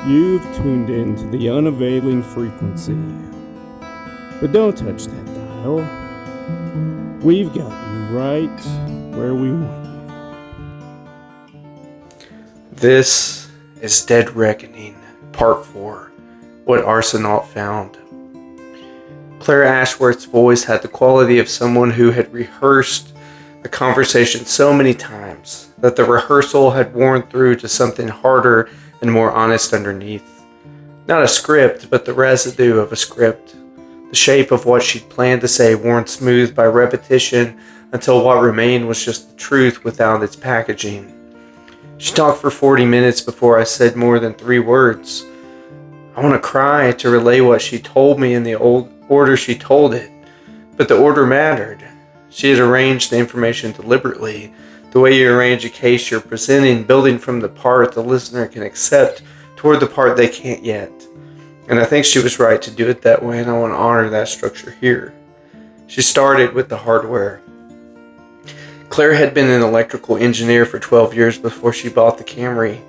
You've tuned in to the unavailing frequency. But don't touch that dial. We've got you right where we want you. This is Dead Reckoning, Part 4, What Arsenault Found. Claire Ashworth's voice had the quality of someone who had rehearsed the conversation so many times that the rehearsal had worn through to something harder and more honest underneath. Not a script, but the residue of a script. The shape of what she'd planned to say worn smooth by repetition until what remained was just the truth without its packaging. She talked for 40 minutes before I said more than 3 words. I want to cry to relay what she told me in the old order she told it, but the order mattered. She had arranged the information deliberately, the way you arrange a case you're presenting, building from the part the listener can accept toward the part they can't yet. And I think she was right to do it that way, and I want to honor that structure here. She started with the hardware. Claire had been an electrical engineer for 12 years before she bought the Camry.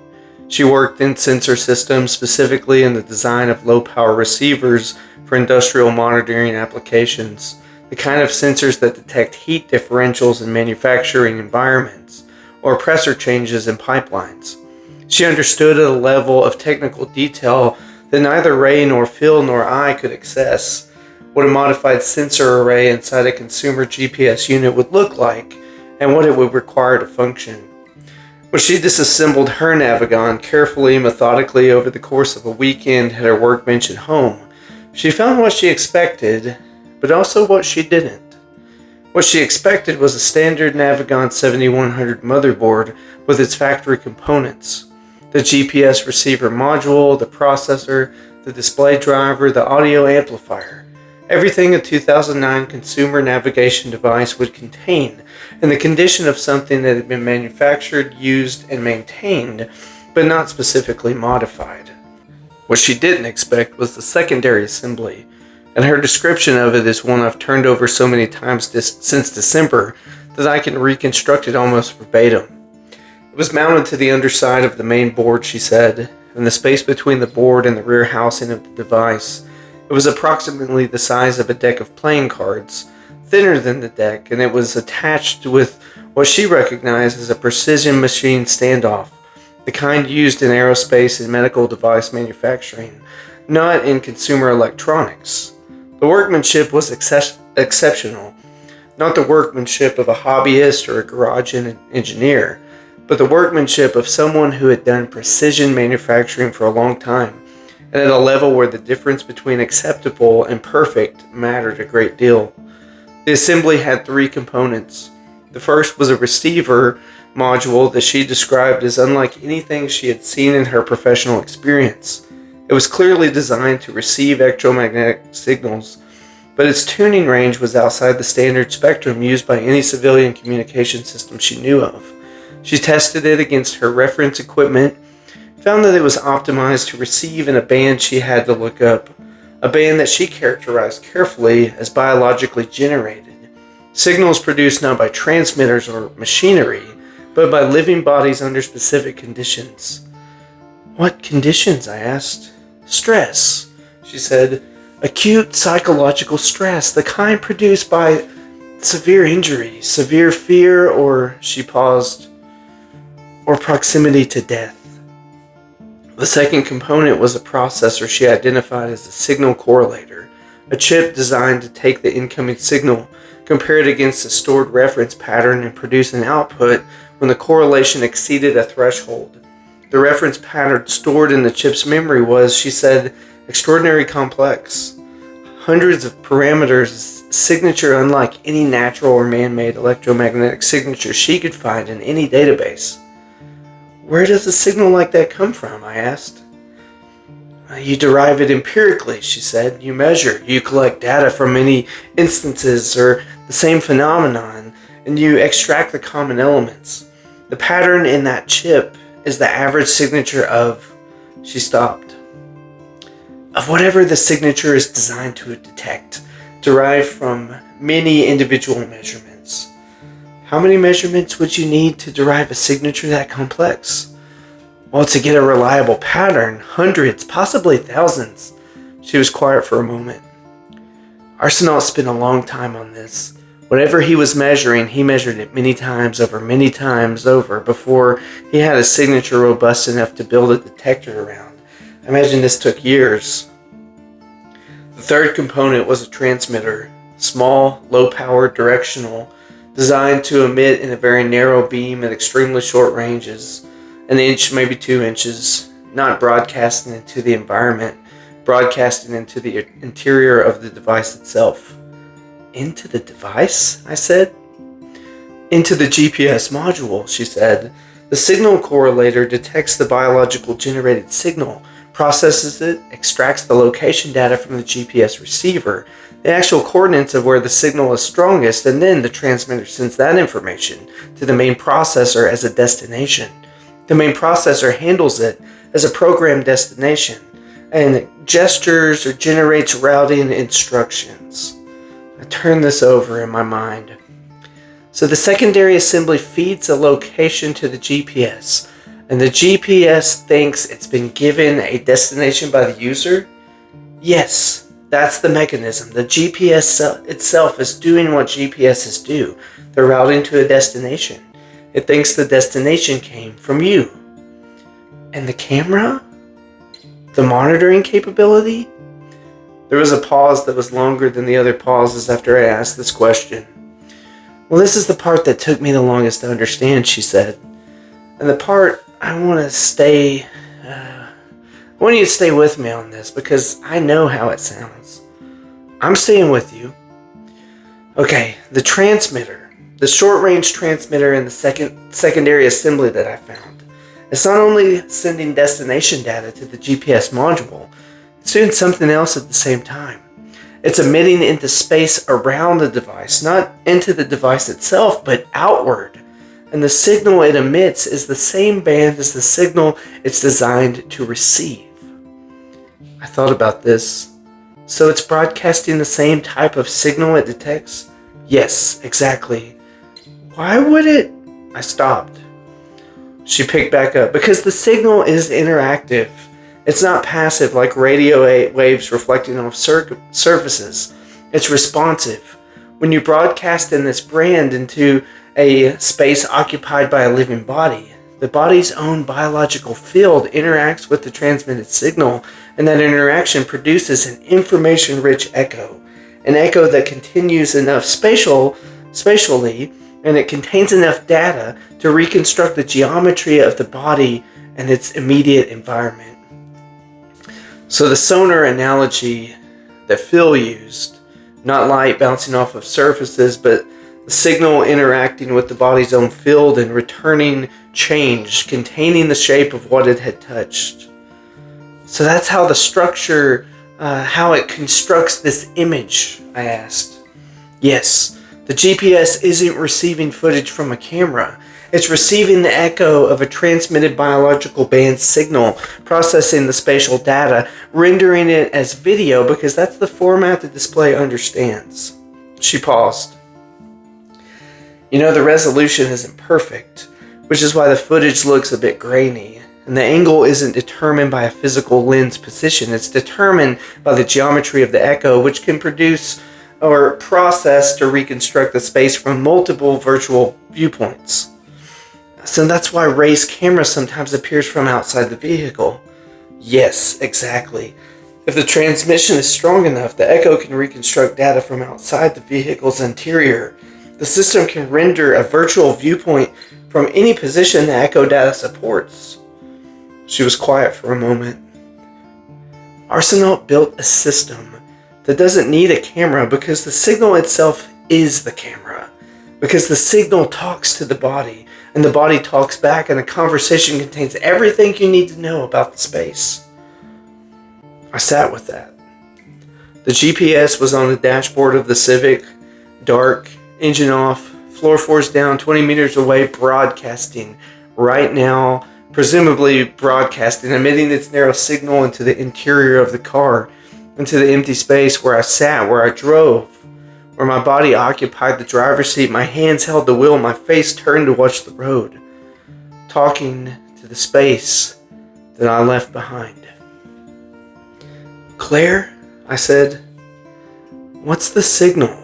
She worked in sensor systems, specifically in the design of low-power receivers for industrial monitoring applications, the kind of sensors that detect heat differentials in manufacturing environments or pressure changes in pipelines. She understood at a level of technical detail that neither Ray nor Phil nor I could access what a modified sensor array inside a consumer GPS unit would look like and what it would require to function. When she disassembled her Navigon carefully and methodically over the course of a weekend at her workbench at home, she found what she expected, but also what she didn't. What she expected was a standard Navigon 7100 motherboard with its factory components. The GPS receiver module, the processor, the display driver, the audio amplifier. Everything a 2009 consumer navigation device would contain in the condition of something that had been manufactured, used, and maintained, but not specifically modified. What she didn't expect was the secondary assembly, and her description of it is one I've turned over so many times since December that I can reconstruct it almost verbatim. It was mounted to the underside of the main board, she said, and the space between the board and the rear housing of the device. It was approximately the size of a deck of playing cards, thinner than the deck, and it was attached with what she recognized as a precision machine standoff, the kind used in aerospace and medical device manufacturing, not in consumer electronics. The workmanship was exceptional, not the workmanship of a hobbyist or a garage engineer, but the workmanship of someone who had done precision manufacturing for a long time, and at a level where the difference between acceptable and perfect mattered a great deal. The assembly had 3 components. The first was a receiver module that she described as unlike anything she had seen in her professional experience. It was clearly designed to receive electromagnetic signals, but its tuning range was outside the standard spectrum used by any civilian communication system she knew of. She tested it against her reference equipment, found that it was optimized to receive in a band she had to look up, a band that she characterized carefully as biologically generated, signals produced not by transmitters or machinery, but by living bodies under specific conditions. What conditions? I asked. Stress, she said. Acute psychological stress, the kind produced by severe injury, severe fear, or, she paused, or proximity to death. The second component was a processor she identified as a signal correlator, a chip designed to take the incoming signal, compare it against a stored reference pattern, and produce an output when the correlation exceeded a threshold. The reference pattern stored in the chip's memory was, she said, extraordinarily complex. Hundreds of parameters, signature unlike any natural or man-made electromagnetic signature she could find in any database. Where does a signal like that come from? I asked. You derive it empirically, she said. You measure, you collect data from many instances or the same phenomenon, and you extract the common elements. The pattern in that chip is the average signature of, she stopped, of whatever the signature is designed to detect, derived from many individual measurements. How many measurements would you need to derive a signature that complex? Well, to get a reliable pattern, hundreds, possibly thousands. She was quiet for a moment. Arsenault spent a long time on this. Whatever he was measuring, he measured it many times over before he had a signature robust enough to build a detector around. I imagine this took years. The third component was a transmitter, small, low-powered, directional, designed to emit in a very narrow beam at extremely short ranges, an inch, maybe 2 inches, not broadcasting into the environment, broadcasting into the interior of the device itself. Into the device? I said. Into the GPS module, she said. The signal correlator detects the biological generated signal, processes it, extracts the location data from the GPS receiver, the actual coordinates of where the signal is strongest, and then the transmitter sends that information to the main processor as a destination. The main processor handles it as a programmed destination and gestures or generates routing instructions. I turn this over in my mind. So the secondary assembly feeds a location to the GPS, and the GPS thinks it's been given a destination by the user? Yes, that's the mechanism. The GPS itself is doing what GPSs do. They're routing to a destination. It thinks the destination came from you. And the camera? The monitoring capability? There was a pause that was longer than the other pauses after I asked this question. Well, this is the part that took me the longest to understand, she said. And the part I want you to stay with me on this because I know how it sounds. I'm staying with you. Okay, the transmitter, the short-range transmitter in the secondary assembly that I found. It's not only sending destination data to the GPS module, it's doing something else at the same time. It's emitting into space around the device, not into the device itself, but outward. And the signal it emits is the same band as the signal it's designed to receive. I thought about this. So it's broadcasting the same type of signal it detects? Yes, exactly. Why would it? I stopped. She picked back up. Because the signal is interactive. It's not passive like radio waves reflecting off surfaces. It's responsive. When you broadcast in this brand into a space occupied by a living body, the body's own biological field interacts with the transmitted signal, and that interaction produces an information-rich echo. An echo that continues enough spatially, and it contains enough data to reconstruct the geometry of the body and its immediate environment. So the sonar analogy that Phil used, not light bouncing off of surfaces, but the signal interacting with the body's own field and returning change, containing the shape of what it had touched. So that's how the structure, how it constructs this image, I asked. Yes, the GPS isn't receiving footage from a camera. It's receiving the echo of a transmitted biological band signal, processing the spatial data, rendering it as video because that's the format the display understands. She paused. You know, the resolution isn't perfect, which is why the footage looks a bit grainy, and the angle isn't determined by a physical lens position. It's determined by the geometry of the echo, which can produce or process to reconstruct the space from multiple virtual viewpoints. So that's why Ray's camera sometimes appears from outside the vehicle. Yes, exactly. If the transmission is strong enough, the echo can reconstruct data from outside the vehicle's interior. The system can render a virtual viewpoint from any position the echo data supports. She was quiet for a moment. Arsenault built a system that doesn't need a camera because the signal itself is the camera. Because the signal talks to the body, and the body talks back, and a conversation contains everything you need to know about the space. I sat with that. The GPS was on the dashboard of the Civic, dark, engine off, floor force down, 20 meters away, broadcasting right now, presumably broadcasting, emitting its narrow signal into the interior of the car, into the empty space where I sat, where I drove, where my body occupied the driver's seat, my hands held the wheel, my face turned to watch the road, talking to the space that I left behind. Claire, I said, what's the signal?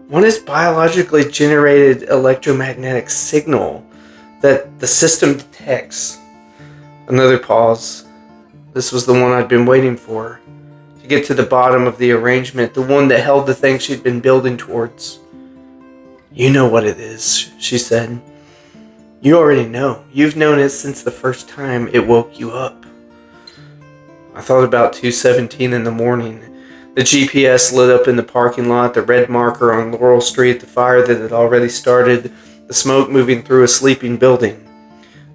What is biologically generated electromagnetic signal that the system detects? Another pause. This was the one I'd been waiting for, to get to the bottom of the arrangement, the one that held the thing she'd been building towards. You know what it is, she said. You already know. You've known it since the first time it woke you up. I thought about 2:17 in the morning. The GPS lit up in the parking lot, the red marker on Laurel Street, the fire that had already started, the smoke moving through a sleeping building.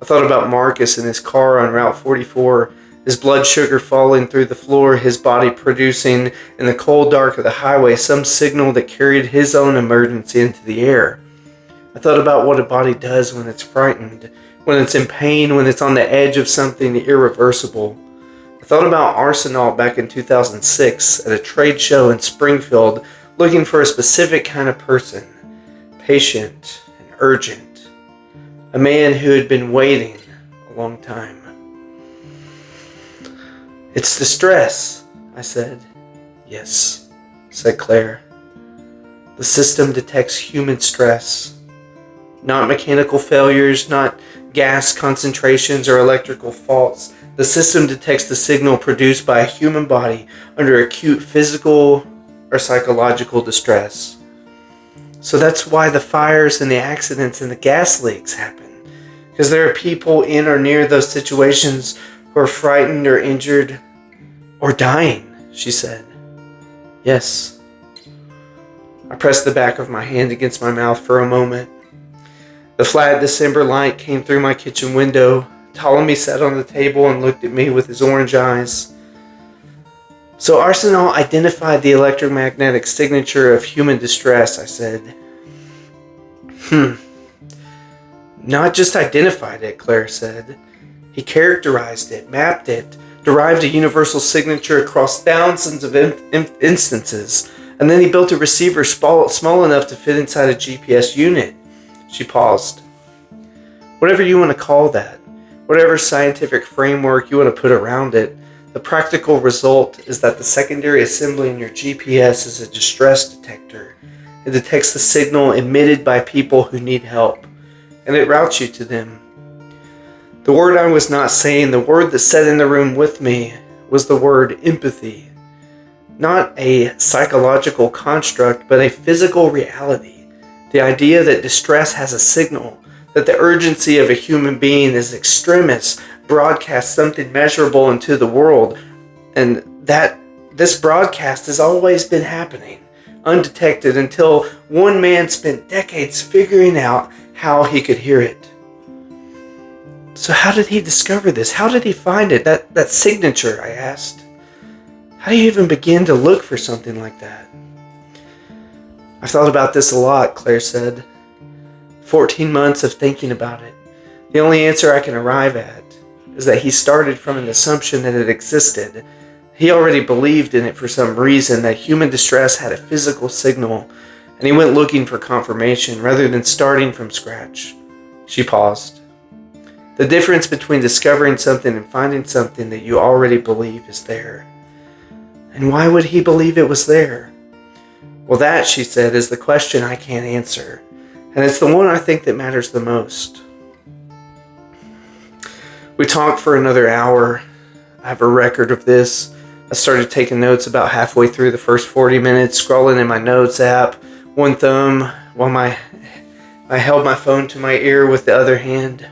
I thought about Marcus in his car on Route 44, his blood sugar falling through the floor, his body producing, in the cold dark of the highway, some signal that carried his own emergency into the air. I thought about what a body does when it's frightened, when it's in pain, when it's on the edge of something irreversible. I thought about Arsenault back in 2006 at a trade show in Springfield, looking for a specific kind of person, patient and urgent, a man who had been waiting a long time. It's distress, I said. Yes, said Claire. The system detects human stress, not mechanical failures, not gas concentrations or electrical faults. The system detects the signal produced by a human body under acute physical or psychological distress. So that's why the fires and the accidents and the gas leaks happen. Because there are people in or near those situations who are frightened or injured or dying, she said. Yes. I pressed the back of my hand against my mouth for a moment. The flat December light came through my kitchen window. Ptolemy sat on the table and looked at me with his orange eyes. So Arsenault identified the electromagnetic signature of human distress, I said. Not just identified it, Claire said. He characterized it, mapped it, derived a universal signature across thousands of instances, and then he built a receiver small enough to fit inside a GPS unit. She paused. Whatever you want to call that, whatever scientific framework you want to put around it, the practical result is that the secondary assembly in your GPS is a distress detector. It detects the signal emitted by people who need help, and it routes you to them. The word I was not saying, the word that sat in the room with me, was the word empathy. Not a psychological construct, but a physical reality. The idea that distress has a signal, that the urgency of a human being is extremis, broadcasts something measurable into the world, and that this broadcast has always been happening, undetected, until one man spent decades figuring out how he could hear it. So how did he discover this? How did he find it? That signature, I asked. How do you even begin to look for something like that? I've thought about this a lot, Claire said. 14 months of thinking about it. The only answer I can arrive at is that he started from an assumption that it existed. He already believed in it for some reason, that human distress had a physical signal, and he went looking for confirmation rather than starting from scratch. She paused. The difference between discovering something and finding something that you already believe is there. And why would he believe it was there? Well, that, she said, is the question I can't answer. And it's the one I think that matters the most. We talked for another hour. I have a record of this. I started taking notes about halfway through the first 40 minutes, scrolling in my notes app, one thumb, while I held my phone to my ear with the other hand.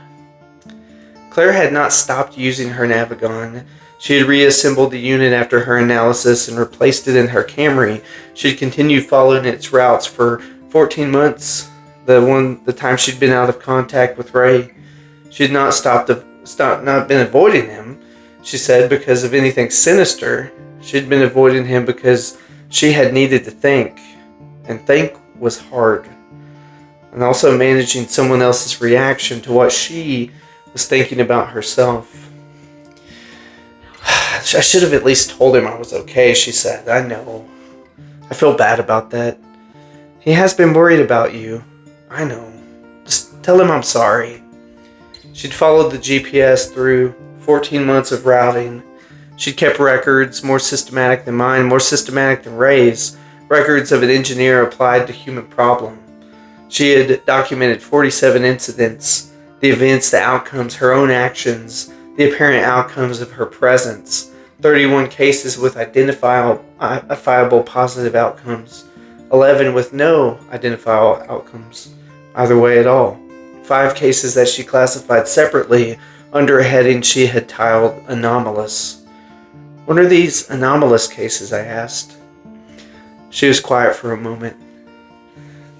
Claire had not stopped using her Navigon. She had reassembled the unit after her analysis and replaced it in her Camry. She had continued following its routes for 14 months, the time she'd been out of contact with Ray. She had not not been avoiding him, she said, because of anything sinister. She'd been avoiding him because she had needed to think, and think was hard. And also managing someone else's reaction to what she was thinking about herself. I should have at least told him I was okay, she said. I know. I feel bad about that. He has been worried about you. I know. Just tell him I'm sorry. She'd followed the GPS through 14 months of routing. She'd kept records more systematic than mine, more systematic than Ray's, records of an engineer applied to human problem. She had documented 47 incidents, the events, the outcomes, her own actions, the apparent outcomes of her presence, 31 cases with identifiable positive outcomes, 11 with no identifiable outcomes, either way at all. 5 cases that she classified separately under a heading she had titled anomalous. What are these anomalous cases, I asked. She was quiet for a moment.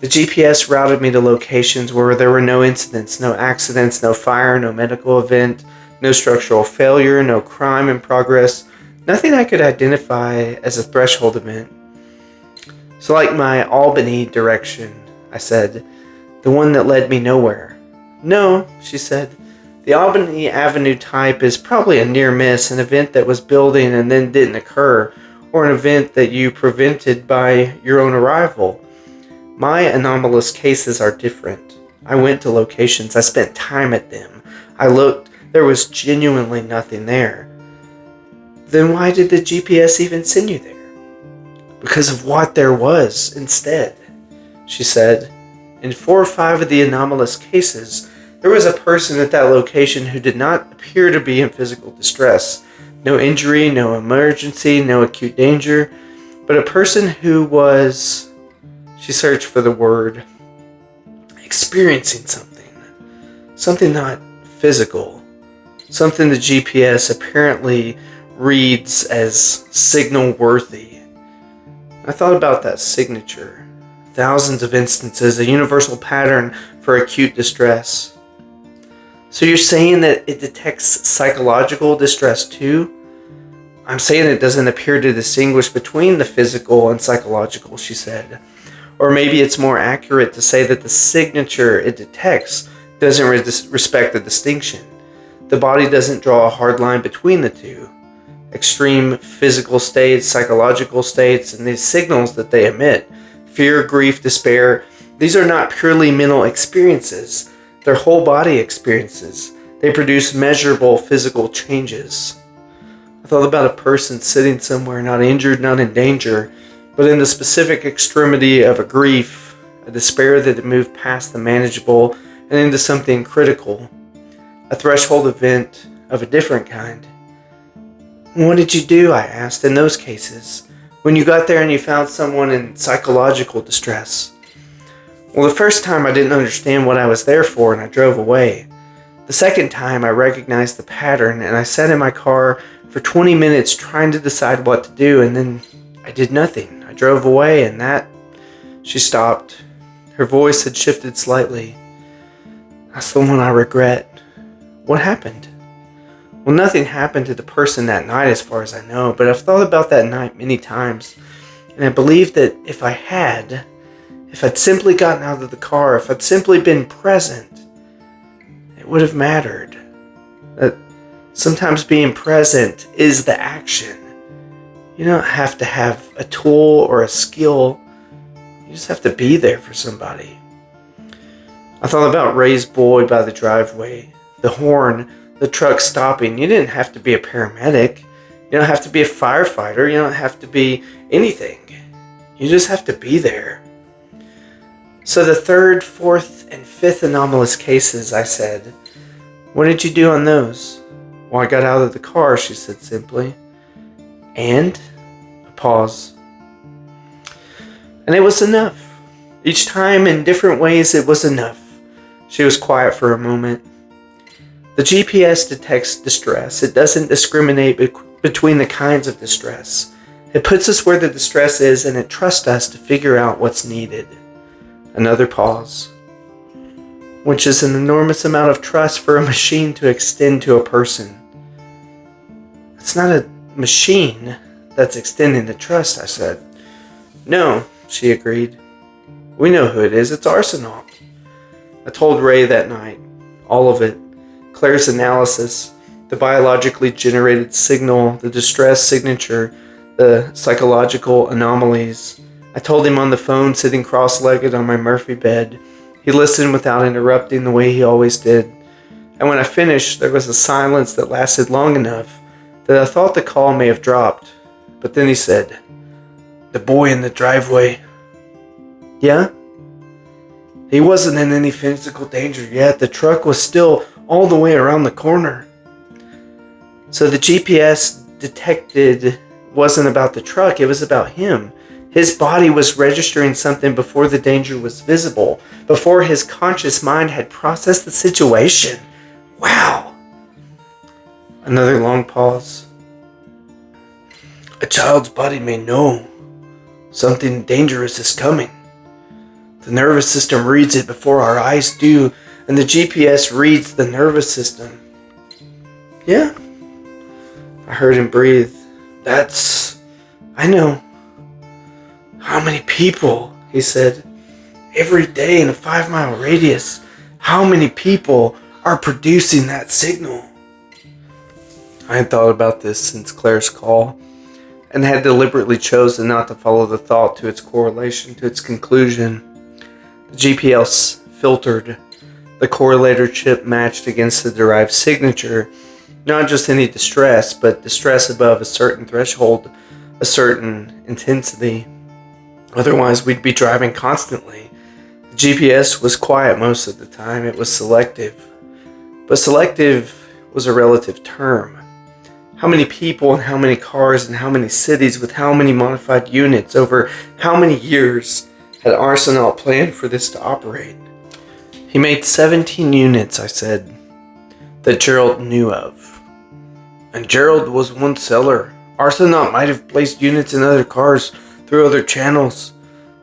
The GPS routed me to locations where there were no incidents, no accidents, no fire, no medical event, no structural failure, no crime in progress, nothing I could identify as a threshold event. So like my Albany direction, I said, the one that led me nowhere. No, she said, the Albany Avenue type is probably a near miss, an event that was building and then didn't occur, or an event that you prevented by your own arrival. My anomalous cases are different. I went to locations, I spent time at them. I looked, there was genuinely nothing there. Then why did the GPS even send you there? Because of what there was instead, she said. In 4 or 5 of the anomalous cases, there was a person at that location who did not appear to be in physical distress. No injury, no emergency, no acute danger, but a person who was, she searched for the word, experiencing something not physical, something the GPS apparently reads as signal worthy. I thought about that signature. Thousands of instances, a universal pattern for acute distress. So you're saying that it detects psychological distress too? I'm saying it doesn't appear to distinguish between the physical and psychological, she said. Or maybe it's more accurate to say that the signature it detects doesn't respect the distinction. The body doesn't draw a hard line between the two. Extreme physical states, psychological states, and these signals that they emit, fear, grief, despair, these are not purely mental experiences. They're whole body experiences. They produce measurable physical changes. I thought about a person sitting somewhere not injured, not in danger, but in the specific extremity of a grief, a despair that had moved past the manageable and into something critical, a threshold event of a different kind. What did you do, I asked, in those cases, when you got there and you found someone in psychological distress? Well, the first time I didn't understand what I was there for and I drove away. The second time I recognized the pattern and I sat in my car for 20 minutes trying to decide what to do, and then I did nothing. I drove away, and that... She stopped. Her voice had shifted slightly. That's the one I regret. What happened? Well, nothing happened to the person that night as far as I know, but I've thought about that night many times, and I believe that if I'd simply gotten out of the car, if I'd simply been present, it would have mattered. That sometimes being present is the action. You don't have to have a tool or a skill. You just have to be there for somebody. I thought about Ray's boy by the driveway, the horn, the truck stopping. You didn't have to be a paramedic. You don't have to be a firefighter. You don't have to be anything. You just have to be there. So the 3rd, 4th, and 5th anomalous cases, I said, what did you do on those? Well, I got out of the car, she said simply. And? A pause. And it was enough. Each time in different ways it was enough. She was quiet for a moment. The GPS detects distress. It doesn't discriminate between the kinds of distress. It puts us where the distress is and it trusts us to figure out what's needed. Another pause. Which is an enormous amount of trust for a machine to extend to a person. It's not a machine that's extending the trust, I said. No, she agreed. We know who it is. It's Arsenault. I told Ray that night. All of it. Claire's analysis, the biologically generated signal, the distress signature, the psychological anomalies. I told him on the phone, sitting cross-legged on my Murphy bed. He listened without interrupting the way he always did. And when I finished, there was a silence that lasted long enough that I thought the call may have dropped. But then he said, "The boy in the driveway." "Yeah?" "He wasn't in any physical danger yet. The truck was still all the way around the corner." So the GPS detected wasn't about the truck, it was about him. His body was registering something before the danger was visible, before his conscious mind had processed the situation. Wow. Another long pause. "A child's body may know something dangerous is coming. The nervous system reads it before our eyes do, and the GPS reads the nervous system." "Yeah?" I heard him breathe. I know." "How many people?" he said. "Every day in a 5-mile radius, how many people are producing that signal?" I had thought about this since Claire's call, and had deliberately chosen not to follow the thought to its correlation, to its conclusion. The GPS filtered. The correlator chip matched against the derived signature. Not just any distress, but distress above a certain threshold, a certain intensity. Otherwise, we'd be driving constantly. The GPS was quiet most of the time. It was selective. But selective was a relative term. How many people and how many cars and how many cities with how many modified units over how many years had Arsenault planned for this to operate? "He made 17 units," I said, "that Gerald knew of. And Gerald was one seller. Arsenault might have placed units in other cars, through other channels,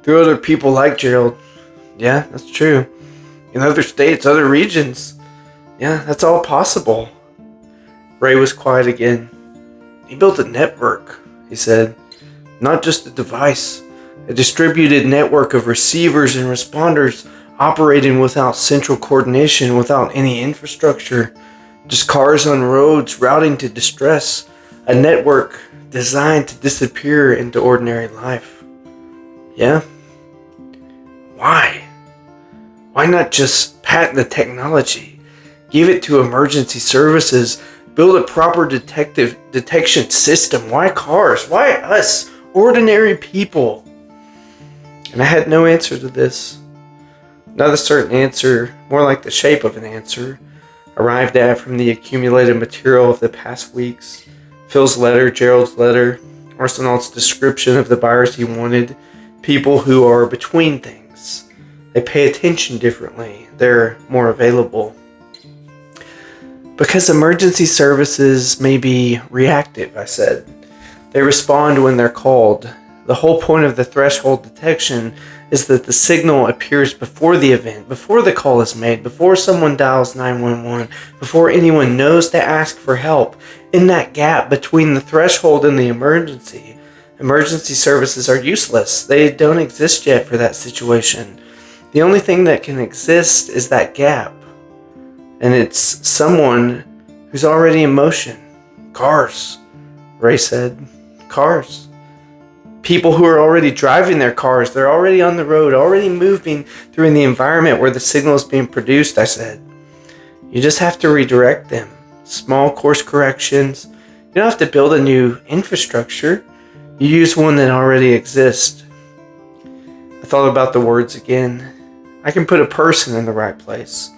through other people like Gerald. Yeah, that's true. In other states, other regions. Yeah, that's all possible." Ray was quiet again. "He built a network," he said. "Not just a device. A distributed network of receivers and responders operating without central coordination, without any infrastructure. Just cars on roads routing to distress. A network designed to disappear into ordinary life." "Yeah? Why? Why not just patent the technology? Give it to emergency services. Build a proper detection system. Why cars? Why us? Ordinary people?" And I had no answer to this. Not a certain answer, more like the shape of an answer, arrived at from the accumulated material of the past weeks. Phil's letter, Gerald's letter, Arsenault's description of the buyers he wanted, people who are between things. They pay attention differently. They're more available. "Because emergency services may be reactive," I said. "They respond when they're called. The whole point of the threshold detection is that the signal appears before the event, before the call is made, before someone dials 911, before anyone knows to ask for help. In that gap between the threshold and the emergency, emergency services are useless. They don't exist yet for that situation. The only thing that can exist is that gap. And it's someone who's already in motion. Cars," Ray said. "Cars. People who are already driving their cars. They're already on the road, already moving through the environment where the signal is being produced," I said. "You just have to redirect them. Small course corrections. You don't have to build a new infrastructure. You use one that already exists." I thought about the words again. I can put a person in the right place.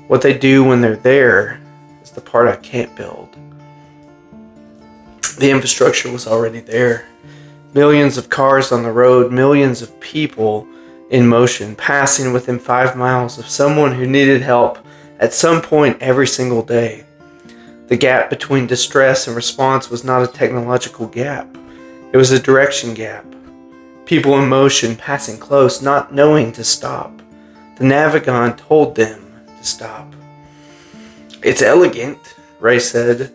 What they do when they're there is the part I can't build. The infrastructure was already there. Millions of cars on the road, millions of people in motion, passing within 5 miles of someone who needed help at some point every single day. The gap between distress and response was not a technological gap. It was a direction gap. People in motion, passing close, not knowing to stop. The Navigon told them to stop. "It's elegant," Ray said.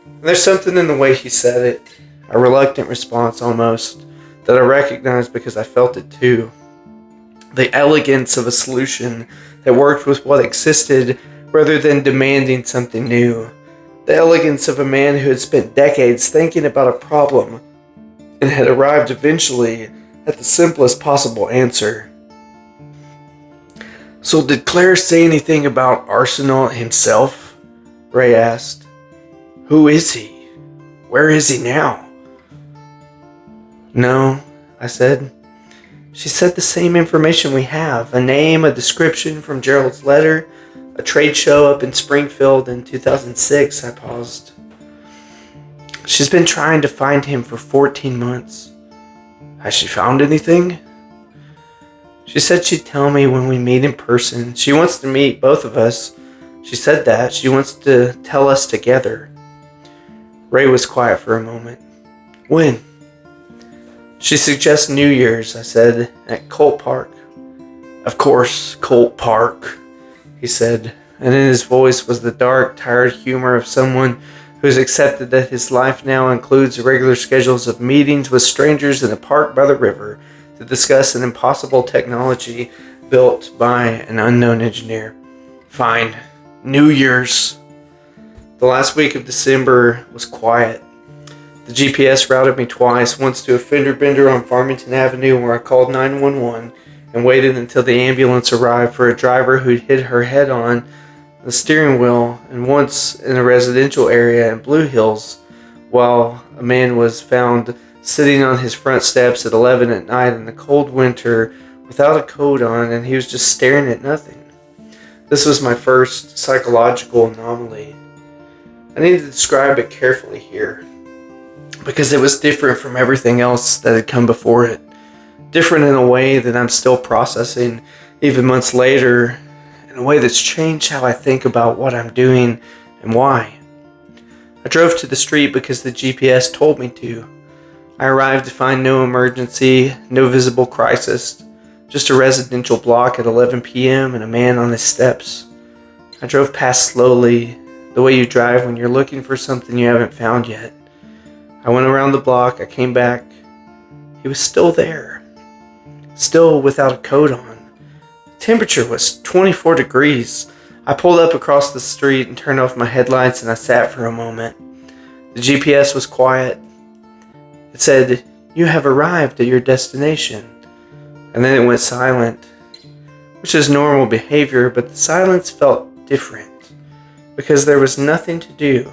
And there's something in the way he said it, a reluctant response almost, that I recognized because I felt it too. The elegance of a solution that worked with what existed rather than demanding something new. The elegance of a man who had spent decades thinking about a problem and had arrived eventually at the simplest possible answer. So did Claire say anything about Arsenault himself? Ray asked. Who is he? Where is he now? No, I said. She said the same information we have. A name, a description from Gerald's letter, a trade show up in Springfield in 2006. I paused. She's been trying to find him for 14 months. Has she found anything? She said she'd tell me when we meet in person. She wants to meet both of us. She said that. She wants to tell us together. Ray was quiet for a moment. When? She suggests New Year's, I said, at Colt Park. Of course, Colt Park, he said, and in his voice was the dark, tired humor of someone who's accepted that his life now includes regular schedules of meetings with strangers in a park by the river to discuss an impossible technology built by an unknown engineer. Fine. New Year's. The last week of December was quiet. The GPS routed me twice, once to a fender bender on Farmington Avenue where I called 911 and waited until the ambulance arrived for a driver who'd hit her head on the steering wheel, and once in a residential area in Blue Hills while a man was found sitting on his front steps at 11 at night in the cold winter without a coat on, and he was just staring at nothing. This was my first psychological anomaly. I need to describe it carefully here, because it was different from everything else that had come before it. Different in a way that I'm still processing even months later, in a way that's changed how I think about what I'm doing and why. I drove to the street because the GPS told me to. I arrived to find no emergency, no visible crisis, just a residential block at 11 p.m. and a man on his steps. I drove past slowly, the way you drive when you're looking for something you haven't found yet. I went around the block, I came back. He was still there. Still without a coat on. The temperature was 24 degrees. I pulled up across the street and turned off my headlights and I sat for a moment. The GPS was quiet. It said, "You have arrived at your destination." And then it went silent, which is normal behavior, but the silence felt different because there was nothing to do.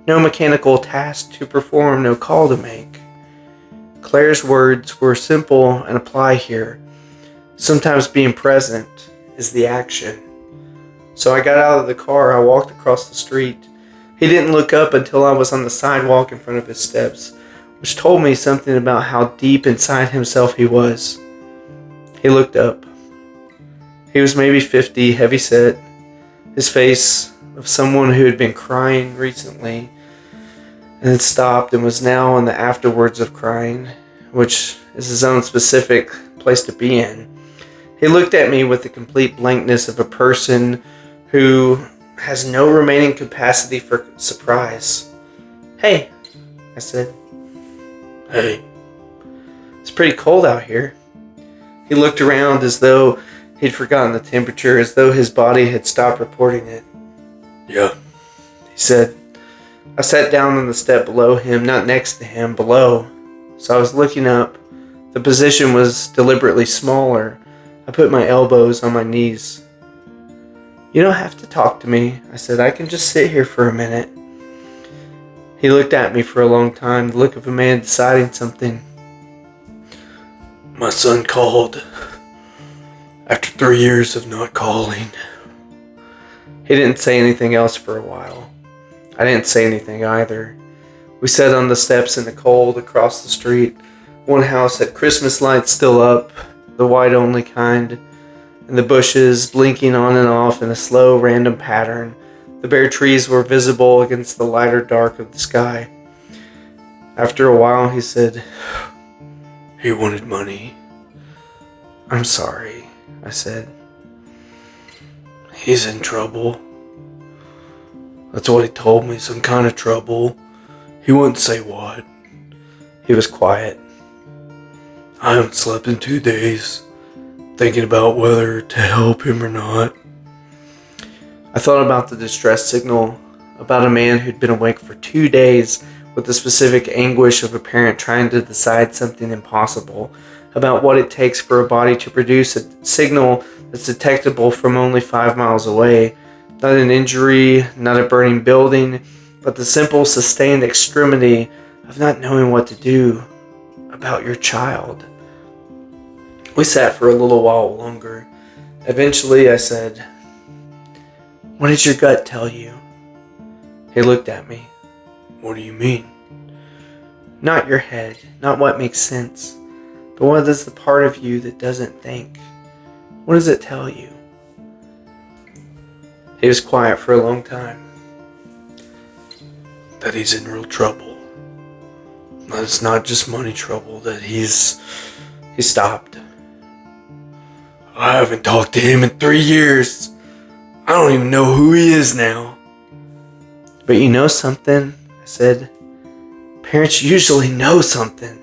No mechanical task to perform, no call to make. Claire's words were simple and apply here. Sometimes being present is the action. So I got out of the car, I walked across the street. He didn't look up until I was on the sidewalk in front of his steps, which told me something about how deep inside himself he was. He looked up. He was maybe 50, heavy-set, his face of someone who had been crying recently and had stopped and was now on the afterwards of crying, which is his own specific place to be in. He looked at me with the complete blankness of a person who has no remaining capacity for surprise. "Hey," I said. "Hey." "It's pretty cold out here." He looked around as though he'd forgotten the temperature, as though his body had stopped reporting it. "Yeah," he said. I sat down on the step below him, not next to him, below. So I was looking up. The position was deliberately smaller. I put my elbows on my knees. "You don't have to talk to me," I said. "I can just sit here for a minute." He looked at me for a long time, the look of a man deciding something. "My son called after 3 years of not calling." He didn't say anything else for a while. I didn't say anything either. We sat on the steps in the cold across the street. One house had Christmas lights still up, the white-only kind, and the bushes blinking on and off in a slow, random pattern. The bare trees were visible against the lighter dark of the sky. After a while, he said, "He wanted money." "I'm sorry," I said. "He's in trouble." "That's what he told me, some kind of trouble. He wouldn't say what." He was quiet. "I haven't slept in 2 days, thinking about whether to help him or not." I thought about the distress signal, about a man who'd been awake for 2 days with the specific anguish of a parent trying to decide something impossible, about what it takes for a body to produce a signal that's detectable from only 5 miles away. Not an injury, not a burning building, but the simple, sustained extremity of not knowing what to do about your child. We sat for a little while longer. Eventually, I said, "What did your gut tell you?" He looked at me. "What do you mean?" "Not your head, not what makes sense, but what is the part of you that doesn't think? What does it tell you?" He was quiet for a long time. "That he's in real trouble. That it's not just money trouble, that He stopped. "I haven't talked to him in 3 years. I don't even know who he is now." "But you know something?" I said. "Parents usually know something."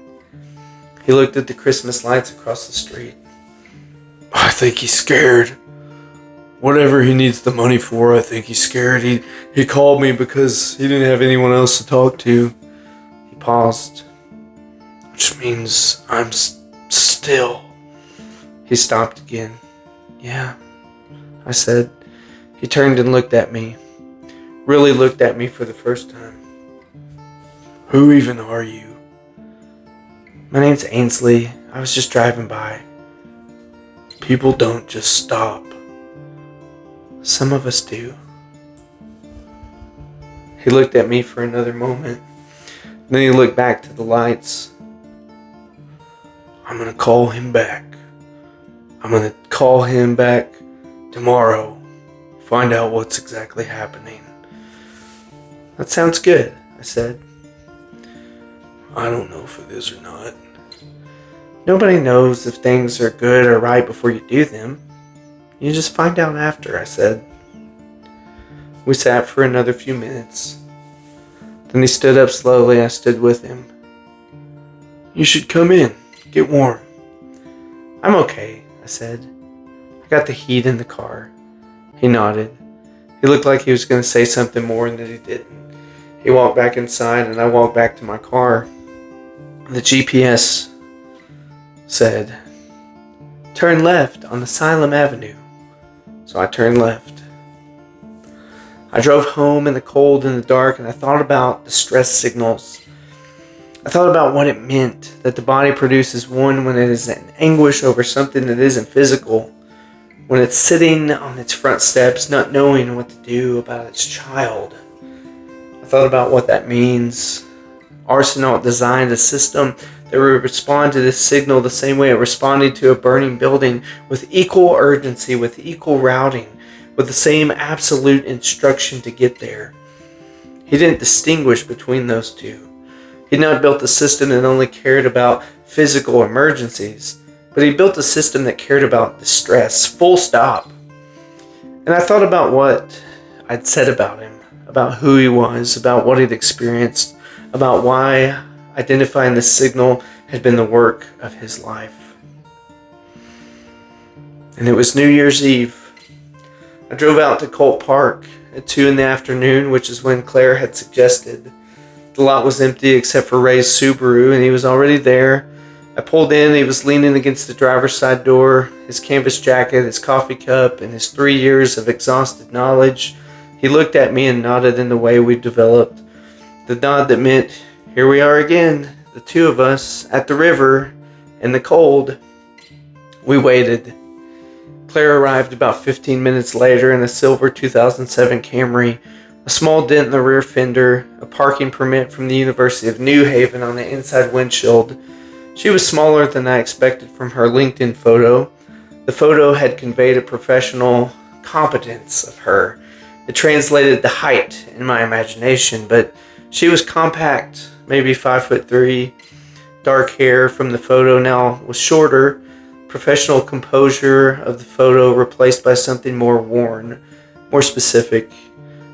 He looked at the Christmas lights across the street. "I think he's scared. Whatever he needs the money for, I think he's scared. He called me because he didn't have anyone else to talk to." He paused. "Which means I'm still..." He stopped again. "Yeah," I said. He turned and looked at me. Really looked at me for the first time. "Who even are you?" "My name's Ainsley. I was just driving by." "People don't just stop." "Some of us do." He looked at me for another moment. Then he looked back to the lights. "I'm gonna call him back. I'm gonna call him back tomorrow. Find out what's exactly happening." "That sounds good," I said. "I don't know if it is or not." "Nobody knows if things are good or right before you do them. You just find out after," I said. We sat for another few minutes. Then he stood up slowly. I stood with him. "You should come in. Get warm." "I'm okay," I said. "I got the heat in the car." He nodded. He looked like he was going to say something more and that he didn't. He walked back inside and I walked back to my car. The GPS said, "Turn left on Asylum Avenue." So I turned left. I drove home in the cold and the dark, and I thought about the stress signals. I thought about what it meant that the body produces one when it is in anguish over something that isn't physical, when it's sitting on its front steps not knowing what to do about its child. I thought about what that means. Arsenault designed a system that would respond to this signal the same way it responded to a burning building, with equal urgency, with equal routing, with the same absolute instruction to get there. He didn't distinguish between those two. He had not built a system that only cared about physical emergencies, but he built a system that cared about distress, full stop. And I thought about what I'd said about him, about who he was, about what he'd experienced, about why identifying this signal had been the work of his life. And it was New Year's Eve. I drove out to Colt Park at 2 in the afternoon, which is when Claire had suggested. The lot was empty except for Ray's Subaru, and he was already there. I pulled in. He was leaning against the driver's side door, his canvas jacket, his coffee cup, and his 3 years of exhausted knowledge. He looked at me and nodded in the way we'd developed. The nod that meant, here we are again, the two of us, at the river, in the cold. We waited. Claire arrived about 15 minutes later in a silver 2007 Camry, a small dent in the rear fender, a parking permit from the University of New Haven on the inside windshield. She was smaller than I expected from her LinkedIn photo. The photo had conveyed a professional competence of her. It translated the height in my imagination, but she was compact, maybe 5'3". Dark hair from the photo now was shorter. Professional composure of the photo replaced by something more worn, more specific.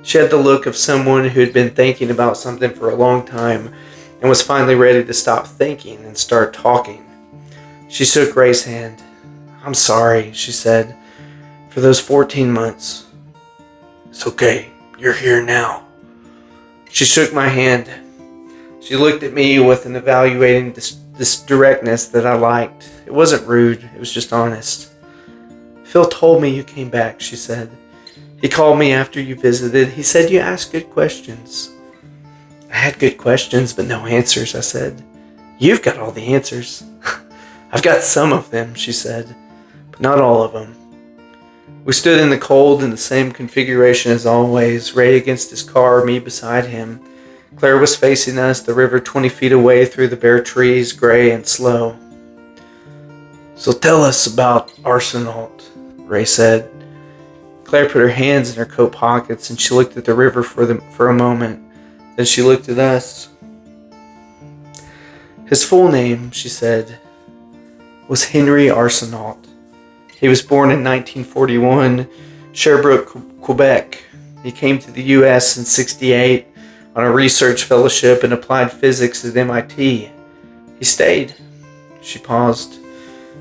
She had the look of someone who had been thinking about something for a long time and was finally ready to stop thinking and start talking. She shook Ray's hand. "I'm sorry," she said, "for those 14 months. It's okay. You're here now." She shook my hand. She looked at me with an evaluating this directness that I liked. It wasn't rude. It was just honest. Phil told me you came back, she said. He called me after you visited. He said you asked good questions. I had good questions, but no answers, I said. You've got all the answers. I've got some of them, she said, but not all of them. We stood in the cold in the same configuration as always, Ray against his car, me beside him. Claire was facing us, the river 20 feet away through the bare trees, gray and slow. So tell us about Arsenault, Ray said. Claire put her hands in her coat pockets and she looked at the river for a moment. Then she looked at us. His full name, she said, was Henry Arsenault. He was born in 1941, Sherbrooke, Quebec. He came to the U.S. in '68 on a research fellowship in applied physics at MIT. He stayed. She paused.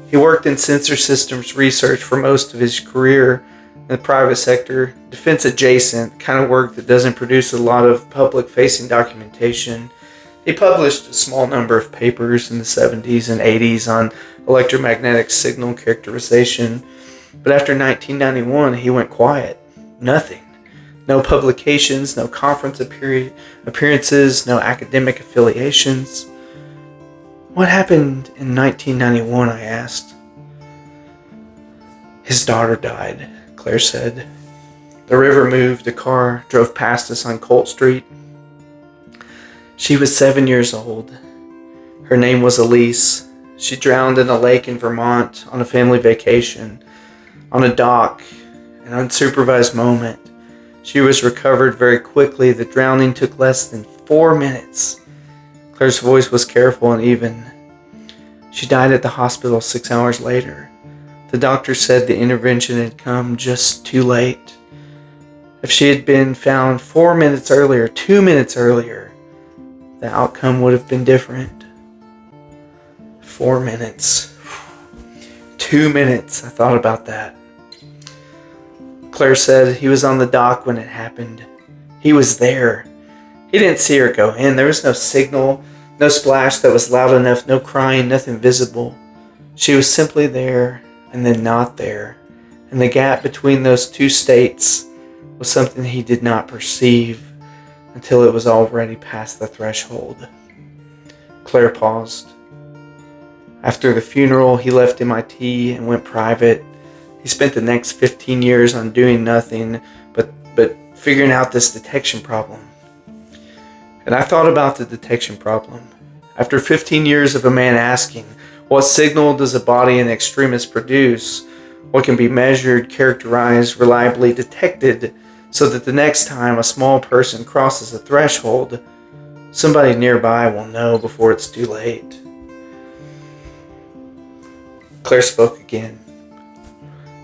He worked in sensor systems research for most of his career in the private sector, defense adjacent, kind of work that doesn't produce a lot of public-facing documentation. He published a small number of papers in the 70s and 80s on electromagnetic signal characterization, but after 1991 he went quiet. Nothing. No publications, no conference appearances, no academic affiliations. What happened in 1991, I asked. His daughter died, Claire said. The river moved, a car drove past us on Colt Street. She was 7 years old. Her name was Elise. She drowned in a lake in Vermont on a family vacation. On a dock, an unsupervised moment. She was recovered very quickly. The drowning took less than 4 minutes. Claire's voice was careful and even. She died at the hospital 6 hours later. The doctor said the intervention had come just too late. If she had been found 4 minutes earlier, 2 minutes earlier, the outcome would have been different. 4 minutes. 2 minutes. I thought about that. Claire said he was on the dock when it happened. He was there. He didn't see her go in. There was no signal, no splash that was loud enough, no crying, nothing visible. She was simply there and then not there. And the gap between those two states was something he did not perceive until it was already past the threshold. Claire paused. After the funeral, he left MIT and went private. He spent the next 15 years on doing nothing but figuring out this detection problem. And I thought about the detection problem. After 15 years of a man asking, what signal does a body in extremis produce? What can be measured, characterized, reliably detected, so that the next time a small person crosses a threshold, somebody nearby will know before it's too late. Claire spoke again.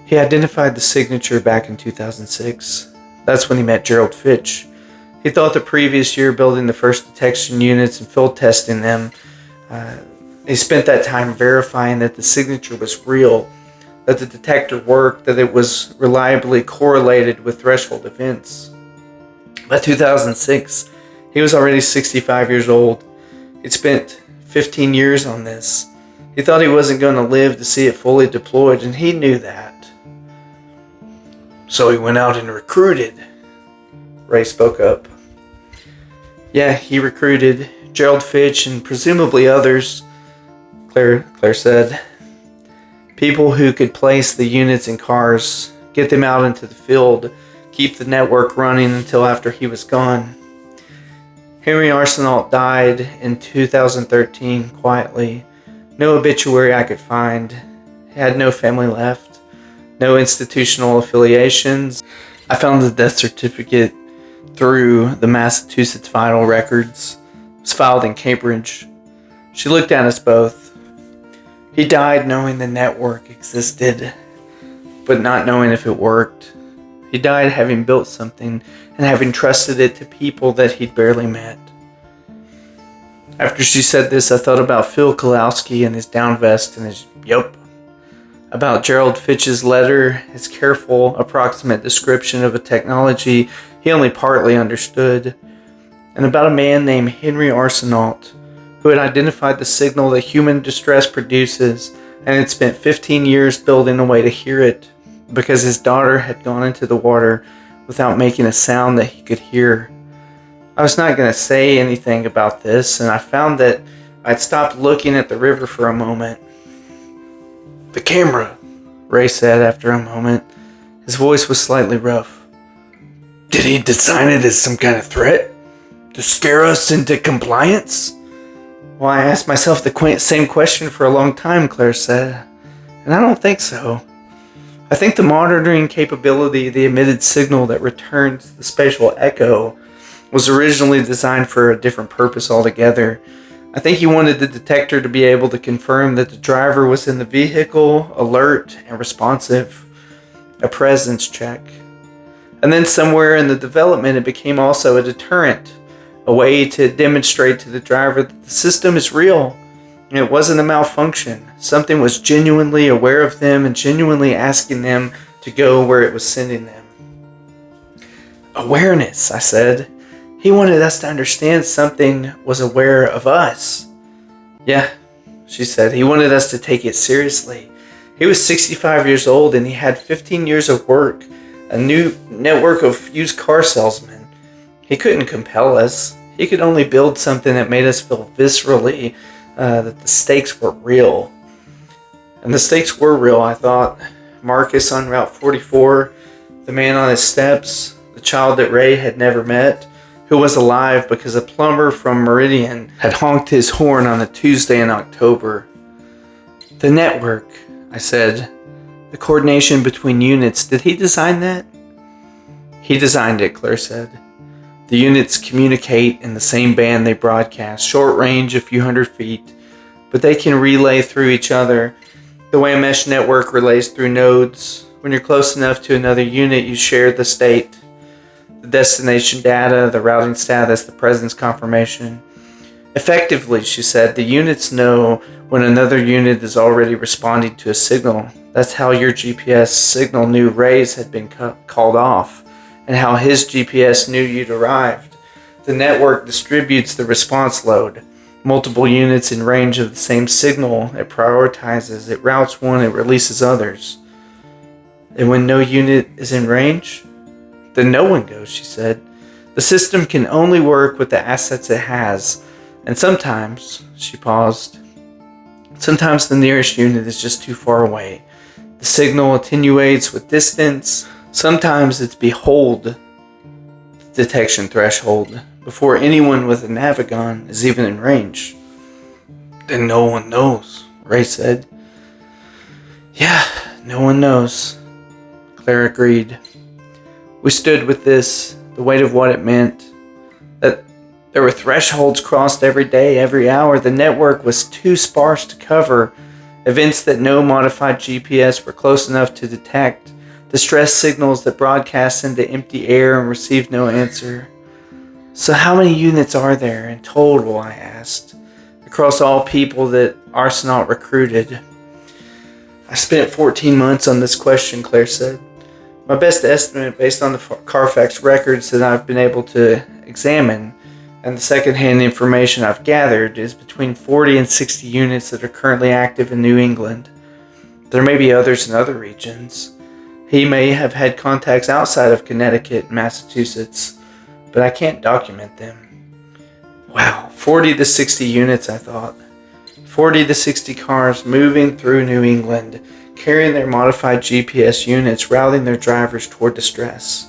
He identified the signature back in 2006. That's when he met Gerald Fitch. He thought the previous year building the first detection units and field testing them. He spent that time verifying that the signature was real, that the detector worked, that it was reliably correlated with threshold events. By 2006, he was already 65 years old. He'd spent 15 years on this. He thought he wasn't going to live to see it fully deployed, and he knew that. So he went out and recruited. Ray spoke up. Yeah, he recruited Gerald Fitch and presumably others, Claire said. People who could place the units in cars, get them out into the field, keep the network running until after he was gone. Henry Arsenault died in 2013 quietly. No obituary I could find. He had no family left. No institutional affiliations. I found the death certificate through the Massachusetts Vital Records. It was filed in Cambridge. She looked at us both. He died knowing the network existed, but not knowing if it worked. He died having built something and having trusted it to people that he'd barely met. After she said this, I thought about Phil Kalowski and his down vest and his yup. About Gerald Fitch's letter, his careful, approximate description of a technology he only partly understood, and about a man named Henry Arsenault, who had identified the signal that human distress produces and had spent 15 years building a way to hear it. because his daughter had gone into the water without making a sound that he could hear. I was not going to say anything about this, and I found that I'd stopped looking at the river for a moment. "The camera," Ray said after a moment. His voice was slightly rough. "Did he design it as some kind of threat? To scare us into compliance?" "Well, I asked myself the same question for a long time," Claire said. "And I don't think so. I think the monitoring capability of the emitted signal that returns the spatial echo was originally designed for a different purpose altogether. I think he wanted the detector to be able to confirm that the driver was in the vehicle, alert and responsive. A presence check. And then somewhere in the development, it became also a deterrent, a way to demonstrate to the driver that the system is real and it wasn't a malfunction. Something was genuinely aware of them and genuinely asking them to go where it was sending them." "Awareness," I said. "He wanted us to understand something was aware of us." "Yeah," she said. "He wanted us to take it seriously. He was 65 years old and he had 15 years of work, a new network of used car salesmen. He couldn't compel us. He could only build something that made us feel viscerally that the stakes were real." And the stakes were real, I thought. Marcus on Route 44, the man on his steps, the child that Ray had never met, who was alive because a plumber from Meridian had honked his horn on a Tuesday in October. "The network," I said. "The coordination between units. Did he design that?" "He designed it," Claire said. "The units communicate in the same band they broadcast, short range, a few hundred feet, but they can relay through each other the way a mesh network relays through nodes. When you're close enough to another unit, you share the state, the destination data, the routing status, the presence confirmation. Effectively," she said, "the units know when another unit is already responding to a signal. That's how your GPS signal knew Ray's had been called off, and how his GPS knew you'd arrived. The network distributes the response load. Multiple units in range of the same signal. It prioritizes, it routes one, it releases others. And when no unit is in range, then no one goes," she said. "The system can only work with the assets it has. And sometimes," she paused, "sometimes the nearest unit is just too far away. The signal attenuates with distance. Sometimes it's behold detection threshold before anyone with a Navigon is even in range." "Then no one knows," Ray said. "Yeah, no one knows," Claire agreed. We stood with this, the weight of what it meant. That there were thresholds crossed every day, every hour. The network was too sparse to cover. Events that no modified GPS were close enough to detect. Distress signals that broadcast into empty air and received no answer. "So how many units are there in total?" I asked. "Across all people that Arsenault recruited?" "I spent 14 months on this question," Claire said. "My best estimate, based on the Carfax records that I've been able to examine and the secondhand information I've gathered, is between 40 and 60 units that are currently active in New England. There may be others in other regions. He may have had contacts outside of Connecticut and Massachusetts, but I can't document them." Wow, 40 to 60 units, I thought. 40 to 60 cars moving through New England, carrying their modified GPS units, routing their drivers toward distress.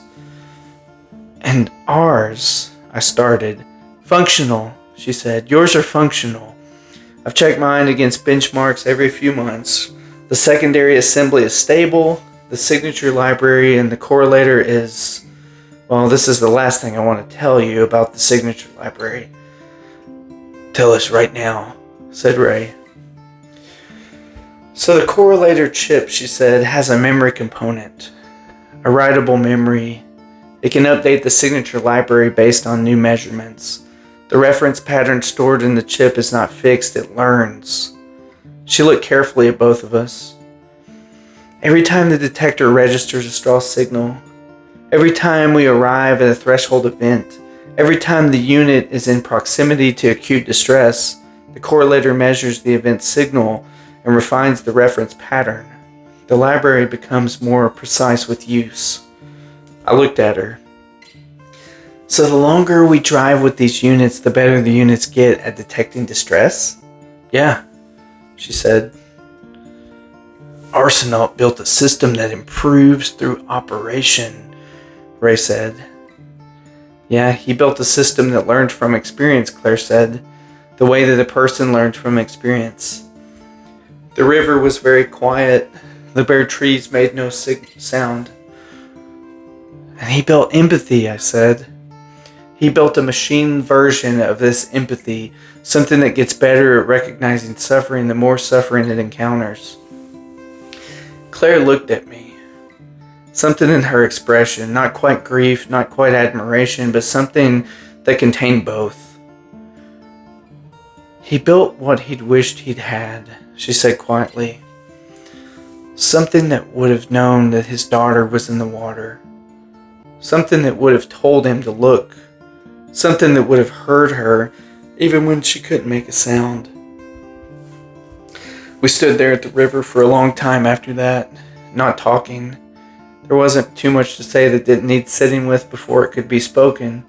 "And ours," I started. "Functional," she said. "Yours are functional. I've checked mine against benchmarks every few months. The secondary assembly is stable. The signature library and the correlator is... Well, this is the last thing I want to tell you about the signature library." "Tell us right now," said Ray. "So the correlator chip," she said, "has a memory component, a writable memory. It can update the signature library based on new measurements. The reference pattern stored in the chip is not fixed, it learns." She looked carefully at both of us. "Every time the detector registers a straw signal, every time we arrive at a threshold event, every time the unit is in proximity to acute distress, the correlator measures the event signal and refines the reference pattern. The library becomes more precise with use. I looked at her. So the longer we drive with these units, the better the units get at detecting distress? Yeah, she said. Arsenault built a system that improves through operation, Ray said. Yeah, he built a system that learned from experience, Claire said, the way that a person learned from experience. The river was very quiet. The bare trees made no sound. And he built empathy, I said. He built a machine version of this empathy, something that gets better at recognizing suffering the more suffering it encounters. Claire looked at me. Something in her expression, not quite grief, not quite admiration, but something that contained both. He built what he'd wished he'd had, she said quietly. Something that would have known that his daughter was in the water. Something that would have told him to look. Something that would have heard her, even when she couldn't make a sound. We stood there at the river for a long time after that, not talking. There wasn't too much to say that didn't need sitting with before it could be spoken.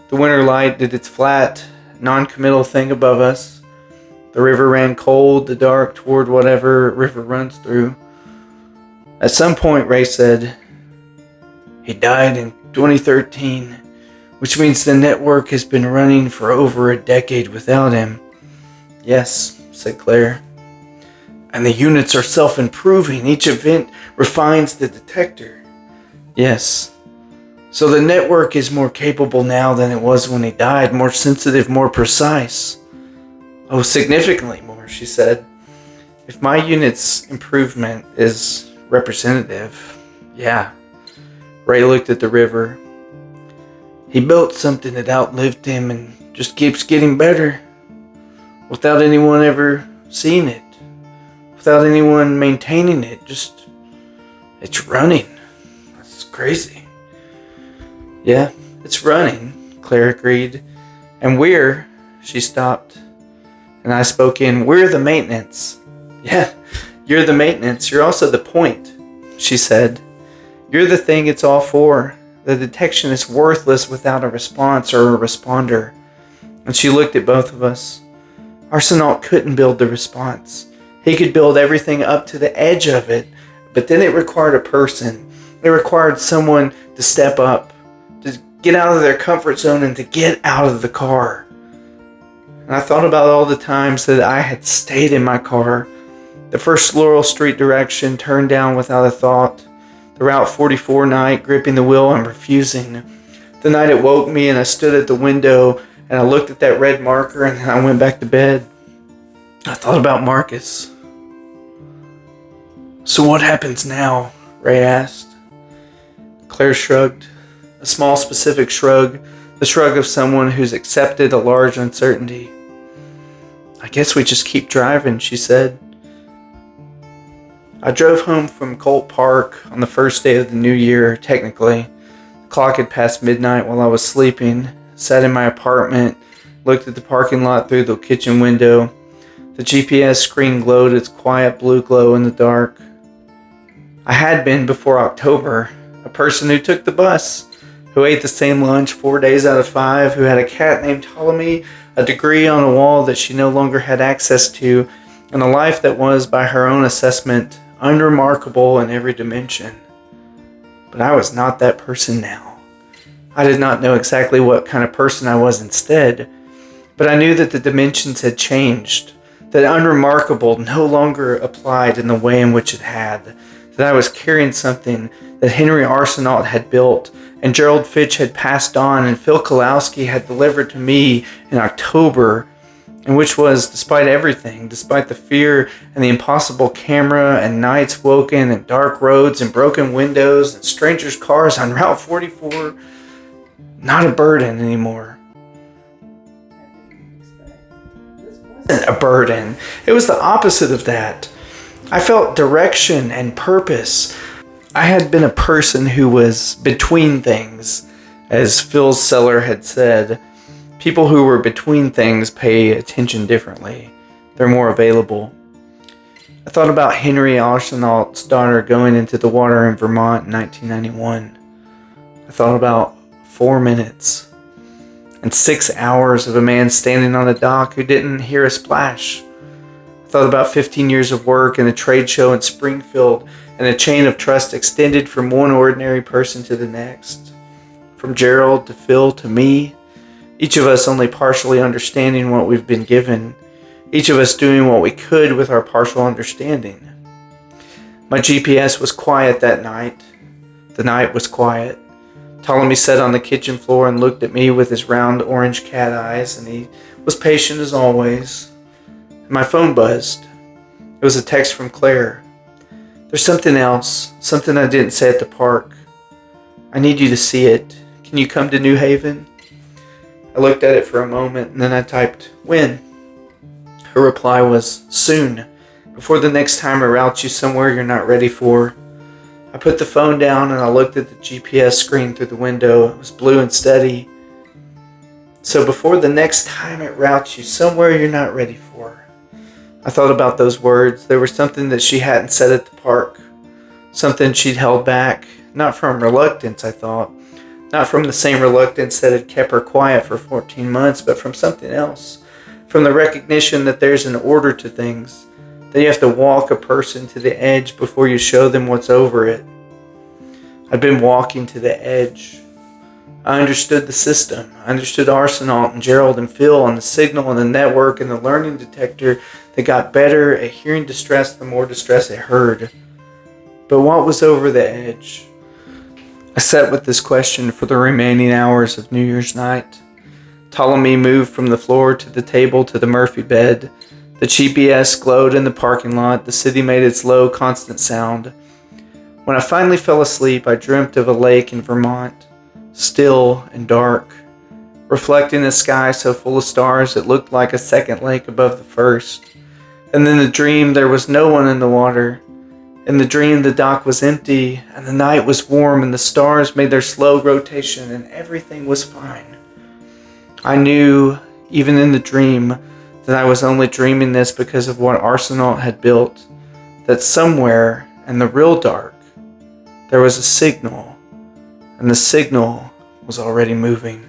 The winter light did its flat, non-committal thing above us. The river ran cold, the dark, toward whatever river runs through. At some point, Ray said, he died in 2013. Which means the network has been running for over a decade without him. Yes, said Claire. And the units are self-improving. Each event refines the detector. Yes. So the network is more capable now than it was when he died, more sensitive, more precise. Oh, significantly more, she said. If my unit's improvement is representative, yeah. Ray looked at the river. He built something that outlived him and just keeps getting better. Without anyone ever seeing it. Without anyone maintaining it. It's running. That's crazy. Yeah, it's running, Claire agreed. And she stopped. And I spoke in, we're the maintenance. Yeah, you're the maintenance. You're also the point, she said. You're the thing it's all for. The detection is worthless without a response or a responder. And she looked at both of us. Arsenault couldn't build the response. He could build everything up to the edge of it, but then it required a person. It required someone to step up, to get out of their comfort zone and to get out of the car. And I thought about all the times that I had stayed in my car. The first Laurel Street direction turned down without a thought. The Route 44 night, gripping the wheel and refusing. The night it woke me and I stood at the window and I looked at that red marker and then I went back to bed. I thought about Marcus. So what happens now? Ray asked. Claire shrugged. A small specific shrug. The shrug of someone who's accepted a large uncertainty. I guess we just keep driving, she said. I drove home from Colt Park on the first day of the new year, technically. The clock had passed midnight while I was sleeping, sat in my apartment, looked at the parking lot through the kitchen window. The GPS screen glowed its quiet blue glow in the dark. I had been before October, a person who took the bus, who ate the same lunch 4 days out of 5, who had a cat named Ptolemy, a degree on a wall that she no longer had access to, and a life that was, by her own assessment, unremarkable in every dimension. But I was not that person now. I did not know exactly what kind of person I was instead, but I knew that the dimensions had changed, that unremarkable no longer applied in the way in which it had, that I was carrying something that Henry Arsenault had built, and Gerald Fitch had passed on, and Phil Kalowski had delivered to me in October, and which was, despite everything, despite the fear and the impossible camera and nights woken and dark roads and broken windows and strangers' cars on Route 44, not a burden anymore. This wasn't a burden. It was the opposite of that. I felt direction and purpose. I had been a person who was between things, as Phil Seller had said. People who were between things pay attention differently. They're more available. I thought about Henry Arsenault's daughter going into the water in Vermont in 1991. I thought about 4 minutes and 6 hours of a man standing on a dock who didn't hear a splash. I thought about 15 years of work and a trade show in Springfield and a chain of trust extended from one ordinary person to the next. From Gerald to Phil to me, each of us only partially understanding what we've been given, each of us doing what we could with our partial understanding. My GPS was quiet that night. The night was quiet. Ptolemy sat on the kitchen floor and looked at me with his round orange cat eyes, and he was patient as always. My phone buzzed. It was a text from Claire. There's something else, something I didn't say at the park. I need you to see it. Can you come to New Haven? I looked at it for a moment and then I typed, when? Her reply was, soon, before the next time I route you somewhere you're not ready for. I put the phone down and I looked at the GPS screen through the window. It was blue and steady. So before the next time it routes you somewhere you're not ready for. I thought about those words. There was something that she hadn't said at the park. Something she'd held back. Not from reluctance, I thought. Not from the same reluctance that had kept her quiet for 14 months, but from something else. From the recognition that there's an order to things. That you have to walk a person to the edge before you show them what's over it. I'd been walking to the edge. I understood the system. I understood Arsenault and Gerald and Phil and the signal and the network and the learning detector that got better at hearing distress the more distress it heard. But what was over the edge? I sat with this question for the remaining hours of New Year's night. Ptolemy moved from the floor to the table to the Murphy bed. The GPS glowed in the parking lot. The city made its low, constant sound. When I finally fell asleep, I dreamt of a lake in Vermont, still and dark, reflecting a sky so full of stars it looked like a second lake above the first. And in the dream, there was no one in the water. In the dream, the dock was empty, and the night was warm, and the stars made their slow rotation, and everything was fine. I knew, even in the dream, that I was only dreaming this because of what Arsenault had built, that somewhere in the real dark, there was a signal, and the signal was already moving.